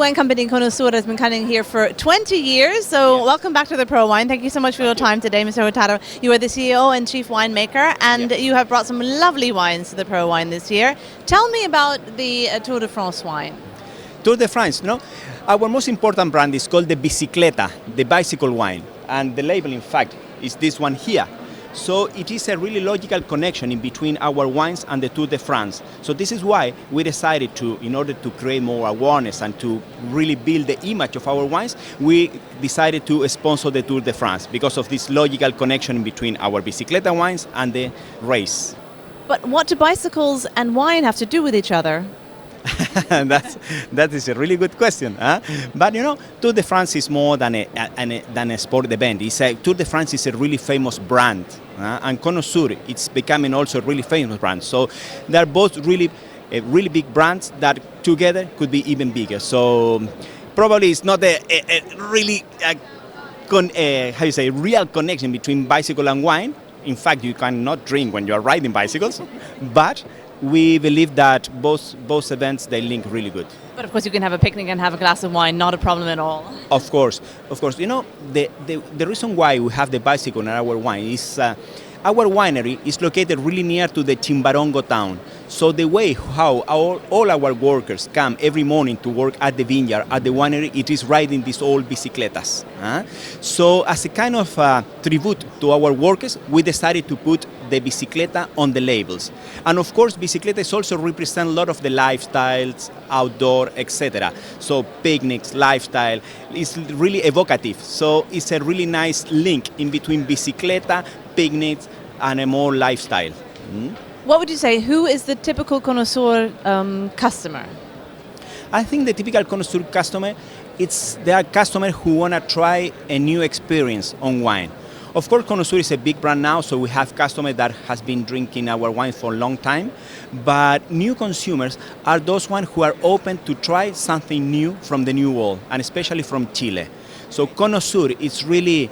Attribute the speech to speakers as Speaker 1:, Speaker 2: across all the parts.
Speaker 1: wine company Cono Sur has been coming here for 20 years, so welcome back to the ProWein. Thank you so much for your time today, Mr. Hurtado. You are the CEO and chief winemaker, and you have brought some lovely wines to the ProWein this year. Tell me about the Tour de France wine.
Speaker 2: Tour de France, our most important brand is called the Bicicleta, the bicycle wine, and the label, in fact, is this one here. So it is a really logical connection in between our wines and the Tour de France. So this is why we decided to, in order to create more awareness and to really build the image of our wines, we decided to sponsor the Tour de France because of this logical connection between our Bicicleta wines and the race.
Speaker 1: But what do bicycles and wine have to do with each other?
Speaker 2: That is a really good question. But Tour de France is more than a sport event. Tour de France is a really famous brand, and Cono Sur, it's becoming also a really famous brand. So they're both really big brands that together could be even bigger. So probably it's not a really real connection between bicycle and wine. In fact, you cannot drink when you are riding bicycles, but we believe that both events, they link really good.
Speaker 1: But of course you can have a picnic and have a glass of wine, not a problem at all.
Speaker 2: Of course. The reason why we have the bicycle in our wine is our winery is located really near to the Chimbarongo town. So the way how all our workers come every morning to work at the vineyard, at the winery, it is riding these old bicicletas. So as a kind of tribute to our workers, we decided to put the bicicleta on the labels. And of course, bicicletas also represent a lot of the lifestyles, outdoor, etc. So picnics, lifestyle, is really evocative. So it's a really nice link in between bicicleta, picnics, and a more lifestyle.
Speaker 1: What would you say, who is the typical Cono Sur customer?
Speaker 2: I think the typical Cono Sur customer, they are customers who want to try a new experience on wine. Of course, Cono Sur is a big brand now, so we have customers that has been drinking our wine for a long time. But new consumers are those ones who are open to try something new from the new world, and especially from Chile. So Cono Sur, it's really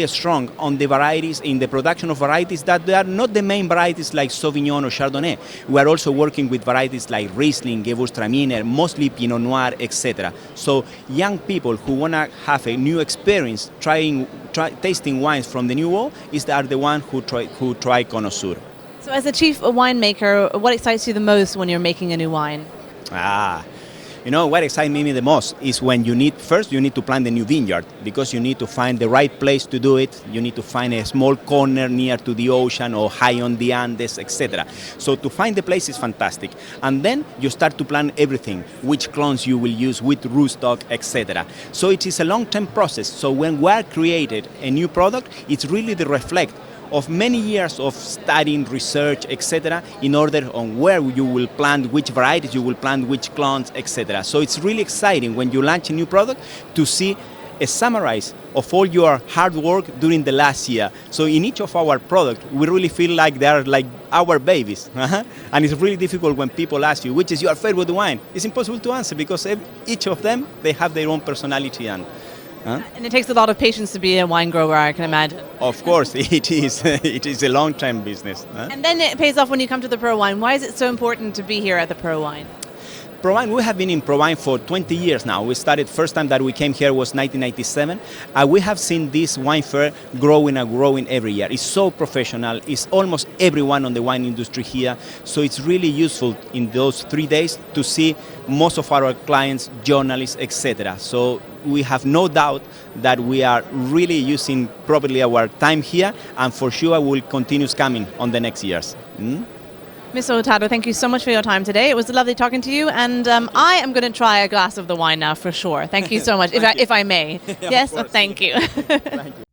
Speaker 2: strong on the varieties, in the production of varieties that they are not the main varieties like Sauvignon or Chardonnay. We are also working with varieties like Riesling, Gewürztraminer, mostly Pinot Noir, etc. So young people who want to have a new experience, tasting wines from the new world, are the ones who try Cono Sur.
Speaker 1: So as a chief winemaker, what excites you the most when you're making a new wine?
Speaker 2: What excites me the most is when you need to plant the new vineyard, because you need to find the right place to do it. You need to find a small corner near to the ocean or high on the Andes, etc. So to find the place is fantastic. And then you start to plan everything, which clones you will use, with rootstock, etc. So it is a long-term process. So when we are created a new product, it's really the reflect of many years of studying, research, etc., in order on where you will plant, which varieties you will plant, which clones, etc. So it's really exciting when you launch a new product to see a summary of all your hard work during the last year. So in each of our products, we really feel like they are like our babies. And it's really difficult when people ask you, which is your favorite wine? It's impossible to answer because each of them, they have their own personality.
Speaker 1: And it takes a lot of patience to be a wine grower, I can imagine.
Speaker 2: Of course, it is. It is a long-term business.
Speaker 1: And then it pays off when you come to the ProWein. Why is it so important to be here at the ProWein?
Speaker 2: ProWein, we have been in ProWein for 20 years now. We started, first time that we came here was 1997. And we have seen this wine fair growing and growing every year. It's so professional. It's almost everyone on the wine industry here. So it's really useful in those 3 days to see most of our clients, journalists, etc. So we have no doubt that we are really using properly our time here, and for sure we will continue coming on the next years.
Speaker 1: Mr. Hurtado, thank you so much for your time today. It was lovely talking to you, and I am going to try a glass of the wine now for sure. Thank you so much, if I may. Yes, thank you.
Speaker 2: Thank you.